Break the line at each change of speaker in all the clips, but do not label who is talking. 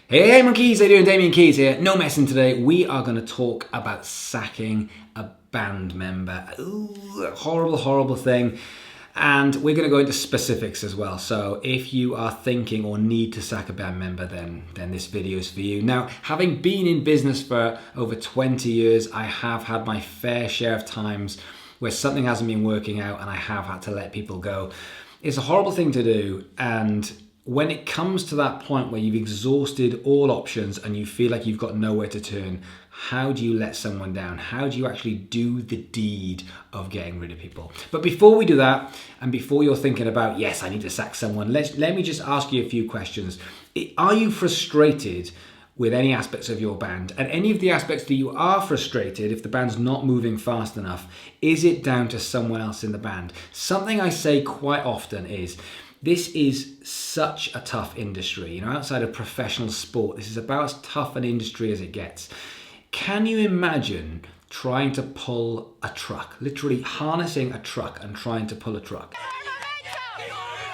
Hey monkeys, how you doing? Damian Keyes here. No messing today. We are going to talk about sacking a band member. Ooh, horrible, horrible thing. And we're going to go into specifics as well. So if you are thinking or need to sack a band member, then this video is for you. Now, having been in business for over 20 years, I have had my fair share of times where something hasn't been working out and I have had to let people go. It's a horrible thing to do, and when it comes to that point where you've exhausted all options and you feel like you've got nowhere to turn, how do you let someone down? How do you actually do the deed of getting rid of people? But before we do that, and before you're thinking about, yes, I need to sack someone, let me just ask you a few questions. Are you frustrated with any aspects of your band? And any of the aspects that you are frustrated, if the band's not moving fast enough, is it down to someone else in the band? Something I say quite often is, this is such a tough industry. Outside of professional sport, this is about as tough an industry as it gets. Can you imagine trying to pull a truck, literally harnessing a truck and trying to pull a truck?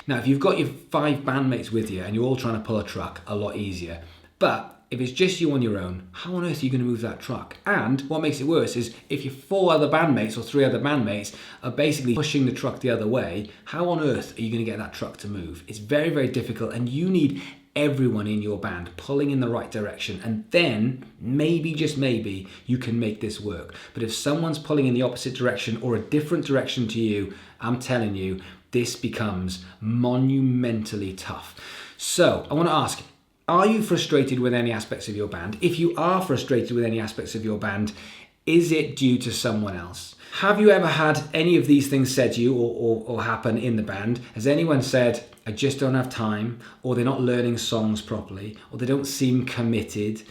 Now, if you've got your 5 bandmates with you and you're all trying to pull a truck, a lot easier. But if it's just you on your own, how on earth are you going to move that truck? And what makes it worse is if your 4 other bandmates or 3 other bandmates are basically pushing the truck the other way, how on earth are you going to get that truck to move? It's very, very difficult, and you need everyone in your band pulling in the right direction, and then maybe, just maybe, you can make this work. But if someone's pulling in the opposite direction or a different direction to you, I'm telling you, this becomes monumentally tough. So I want to ask, are you frustrated with any aspects of your band? If you are frustrated with any aspects of your band, is it due to someone else? Have you ever had any of these things said to you or happen in the band? Has anyone said, I just don't have time, or they're not learning songs properly, or they don't seem committed,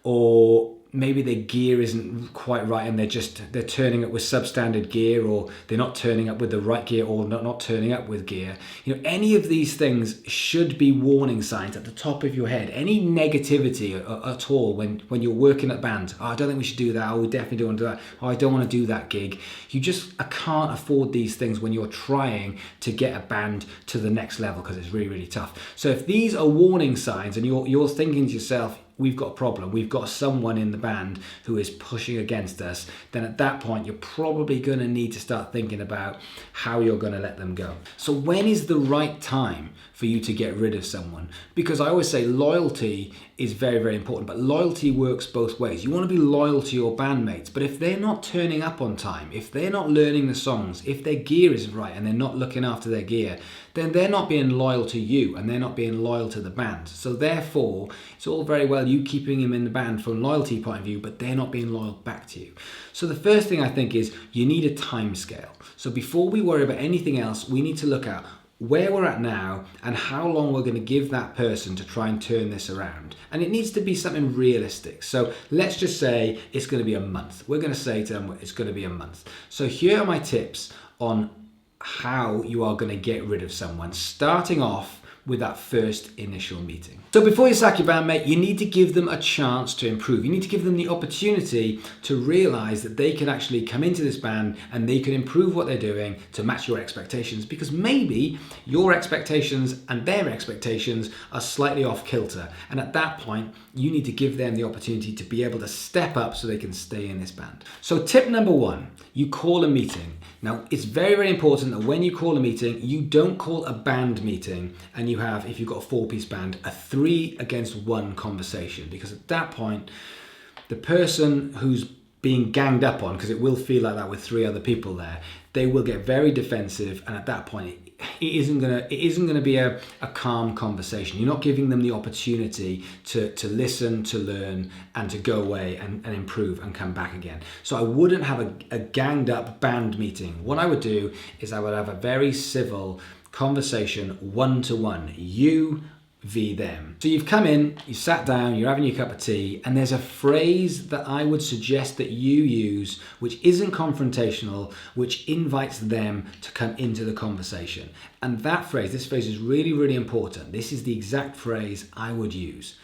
or maybe their gear isn't quite right and they're turning up with substandard gear, or they're not turning up with the right gear, or not turning up with gear? Any of these things should be warning signs at the top of your head. Any negativity at all when you're working at band, I don't think we should do that, we definitely don't want to do that, I don't want to do that gig. You just can't afford these things when you're trying to get a band to the next level, because it's really, really tough. So if these are warning signs and you're thinking to yourself, we've got a problem, we've got someone in the band who is pushing against us, then at that point you're probably going to need to start thinking about how you're going to let them go. So when is the right time for you to get rid of someone? Because I always say loyalty is very, very important, but loyalty works both ways. You want to be loyal to your bandmates, but if they're not turning up on time, if they're not learning the songs, if their gear isn't right and they're not looking after their gear, then they're not being loyal to you and they're not being loyal to the band. So therefore, it's all very well you keeping them in the band from a loyalty point of view, but they're not being loyal back to you. So the first thing I think is you need a time scale. So before we worry about anything else, we need to look at where we're at now and how long we're going to give that person to try and turn this around. And it needs to be something realistic. So let's just say it's going to be a month. We're going to say to them it's going to be a month. So here are my tips on how you are going to get rid of someone, starting off with that first initial meeting. So before you sack your bandmate, you need to give them a chance to improve. You need to give them the opportunity to realize that they can actually come into this band and they can improve what they're doing to match your expectations, because maybe your expectations and their expectations are slightly off kilter. And at that point, you need to give them the opportunity to be able to step up so they can stay in this band. So tip number 1, you call a meeting. Now, it's very, very important that when you call a meeting, you don't call a band meeting and you have, if you've got a 4-piece band, a 3 against 1 conversation, because at that point, the person who's being ganged up on, because it will feel like that with 3 other people there, they will get very defensive, and at that point, it isn't gonna be a calm conversation. You're not giving them the opportunity to listen, to learn, and to go away and improve and come back again. So I wouldn't have a ganged up band meeting. What I would do is I would have a very civil conversation, one-to-one, you v them. So you've come in, you sat down, you're having your cup of tea, and there's a phrase that I would suggest that you use which isn't confrontational, which invites them to come into the conversation. And this phrase is really, really important. This is the exact phrase I would use.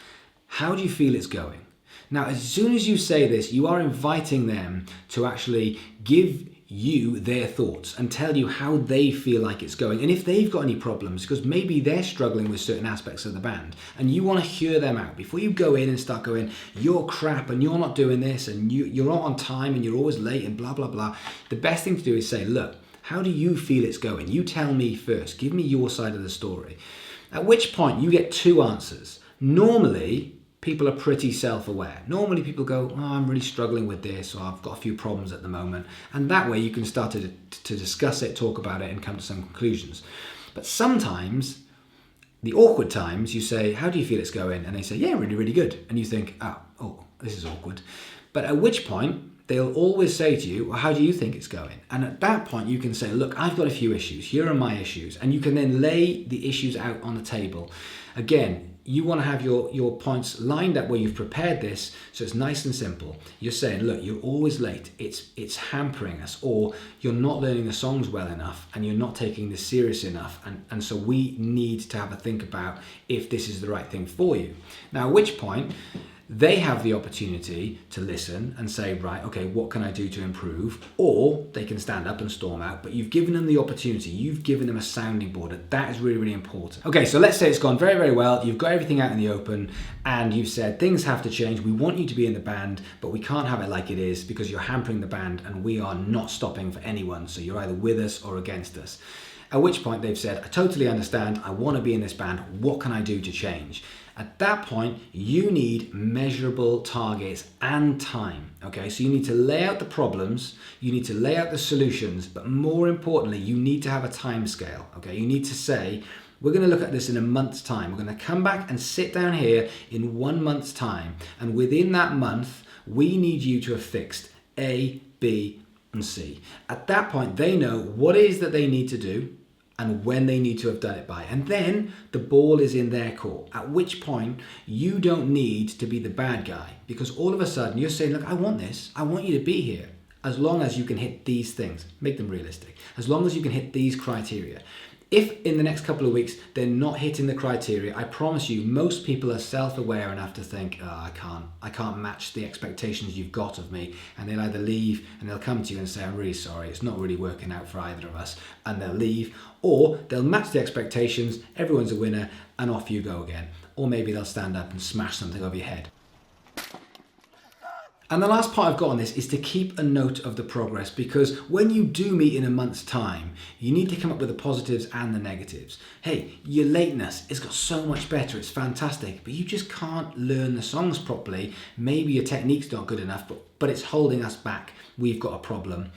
How do you feel it's going? Now, as soon as you say this, you are inviting them to actually give you their thoughts and tell you how they feel like it's going, and if they've got any problems, because maybe they're struggling with certain aspects of the band and you want to hear them out before you go in and start going, you're crap and you're not doing this and you're not on time and you're always late and blah blah blah. The best thing to do is say, look, how do you feel it's going? You tell me first, give me your side of the story. At which point you get two answers. Normally people are pretty self-aware. Normally people go, oh, I'm really struggling with this, or I've got a few problems at the moment. And that way you can start to discuss it, talk about it, and come to some conclusions. But sometimes, the awkward times, you say, how do you feel it's going? And they say, yeah, really, really good. And you think, oh, this is awkward. But at which point, they'll always say to you, well, how do you think it's going? And at that point, you can say, look, I've got a few issues. Here are my issues. And you can then lay the issues out on the table. Again, you want to have your points lined up where you've prepared this, so it's nice and simple. You're saying, look, you're always late. It's hampering us, or you're not learning the songs well enough and you're not taking this serious enough. And so we need to have a think about if this is the right thing for you. Now, at which point, they have the opportunity to listen and say, right, okay, what can I do to improve? Or they can stand up and storm out, but you've given them the opportunity. You've given them a sounding board, and that is really, really important. Okay, so let's say it's gone very, very well. You've got everything out in the open and you've said things have to change. We want you to be in the band, but we can't have it like it is because you're hampering the band and we are not stopping for anyone. So you're either with us or against us. At which point they've said, I totally understand. I want to be in this band. What can I do to change? At that point, you need measurable targets and time, okay? So you need to lay out the problems, you need to lay out the solutions, but more importantly, you need to have a time scale, okay? You need to say, we're gonna look at this in a month's time. We're gonna come back and sit down here in 1 month's time. And within that month, we need you to have fixed A, B, and C. At that point, they know what it is that they need to do and when they need to have done it by. And then the ball is in their court, at which point you don't need to be the bad guy, because all of a sudden you're saying, look, I want this. I want you to be here. As long as you can hit these things, make them realistic. As long as you can hit these criteria. If in the next couple of weeks they're not hitting the criteria, I promise you most people are self-aware enough to think, oh, I can't match the expectations you've got of me, and they'll either leave and they'll come to you and say, I'm really sorry, it's not really working out for either of us, and they'll leave, or they'll match the expectations, everyone's a winner, and off you go again. Or maybe they'll stand up and smash something over your head. And the last part I've got on this is to keep a note of the progress, because when you do meet in a month's time, you need to come up with the positives and the negatives. Hey, your lateness, it's got so much better, it's fantastic, but you just can't learn the songs properly. Maybe your technique's not good enough, but it's holding us back. We've got a problem.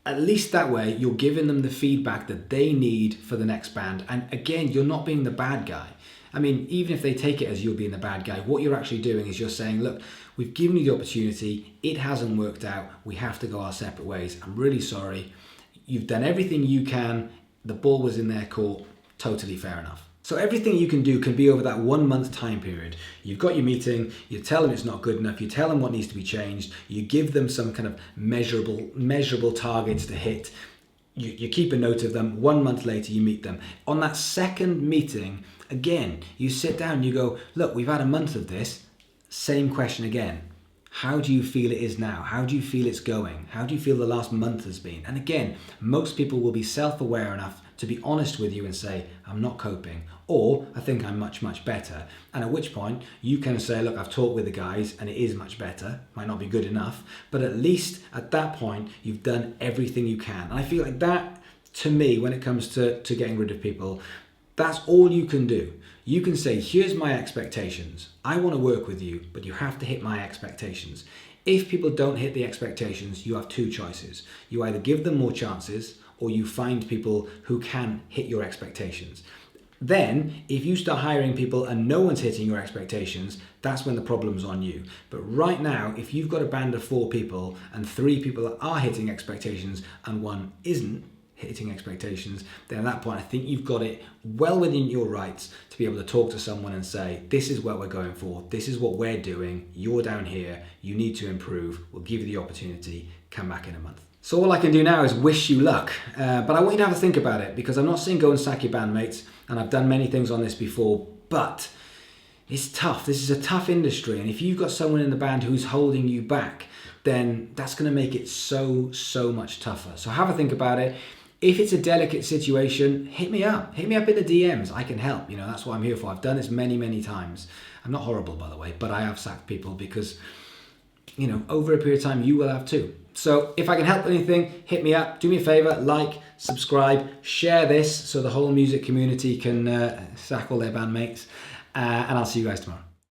At least that way, you're giving them the feedback that they need for the next band. And again, you're not being the bad guy. I mean, even if they take it as you're being the bad guy, what you're actually doing is you're saying, look, we've given you the opportunity, it hasn't worked out, we have to go our separate ways. I'm really sorry. You've done everything you can, the ball was in their court, totally fair enough. So everything you can do can be over that 1 month time period. You've got your meeting, you tell them it's not good enough, you tell them what needs to be changed, you give them some kind of measurable targets to hit. You keep a note of them. 1 month later, you meet them. On that second meeting, again, you sit down and you go, look, we've had a month of this. Same question again. How do you feel it is now? How do you feel it's going? How do you feel the last month has been? And again, most people will be self-aware enough to be honest with you and say, I'm not coping, or I think I'm much, much better. And at which point you can say, look, I've talked with the guys and it is much better. Might not be good enough, but at least at that point, you've done everything you can. And I feel like that, to me, when it comes to getting rid of people, that's all you can do. You can say, here's my expectations. I want to work with you, but you have to hit my expectations. If people don't hit the expectations, you have two choices. You either give them more chances, or you find people who can hit your expectations. Then, if you start hiring people and no one's hitting your expectations, that's when the problem's on you. But right now, if you've got a band of 4 people and 3 people are hitting expectations and 1 isn't hitting expectations, then at that point, I think you've got it well within your rights to be able to talk to someone and say, this is what we're going for, this is what we're doing, you're down here, you need to improve, we'll give you the opportunity, come back in a month. So all I can do now is wish you luck, but I want you to have a think about it, because I'm not saying go and sack your bandmates, and I've done many things on this before, but it's tough. This is a tough industry, and if you've got someone in the band who's holding you back, then that's going to make it so much tougher. So have a think about it. If it's a delicate situation, hit me up in the DMs. I can help. That's what I'm here for. I've done this many times. I'm not horrible, by the way, but I have sacked people because, over a period of time, you will have too. So if I can help anything, hit me up. Do me a favor, like, subscribe, share this so the whole music community can sack all their bandmates. And I'll see you guys tomorrow.